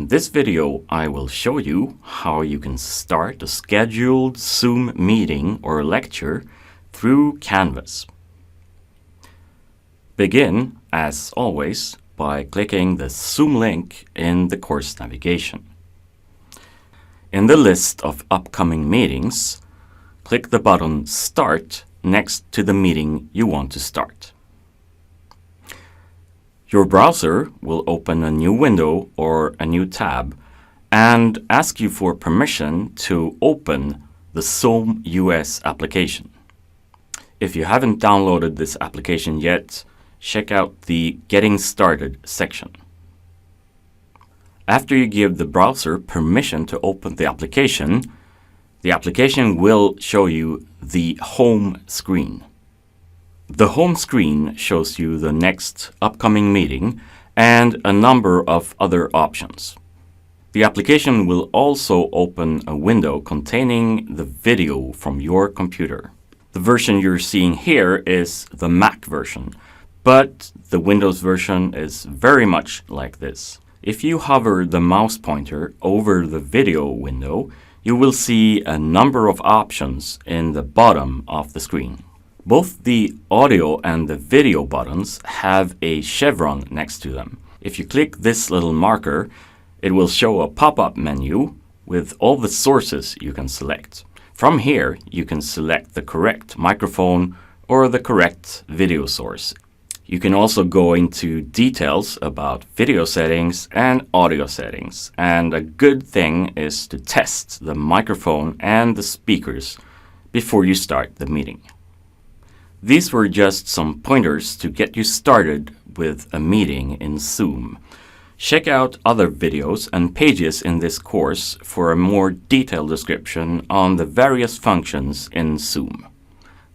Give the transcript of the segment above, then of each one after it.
In this video, I will show you how you can start a scheduled Zoom meeting or lecture through Canvas. Begin, as always, by clicking the Zoom link in the course navigation. In the list of upcoming meetings, click the button Start next to the meeting you want to start. Your browser will open a new window or a new tab and ask you for permission to open the Zoom US application. If you haven't downloaded this application yet, check out the Getting Started section. After you give the browser permission to open the application will show you the home screen. The home screen shows you the next upcoming meeting and a number of other options. The application will also open a window containing the video from your computer. The version you're seeing here is the Mac version, but the Windows version is very much like this. If you hover the mouse pointer over the video window, you will see a number of options in the bottom of the screen. Both the audio and the video buttons have a chevron next to them. If you click this little marker, it will show a pop-up menu with all the sources you can select. From here, you can select the correct microphone or the correct video source. You can also go into details about video settings and audio settings. And a good thing is to test the microphone and the speakers before you start the meeting. These were just some pointers to get you started with a meeting in Zoom. Check out other videos and pages in this course for a more detailed description on the various functions in Zoom.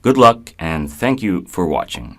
Good luck and thank you for watching.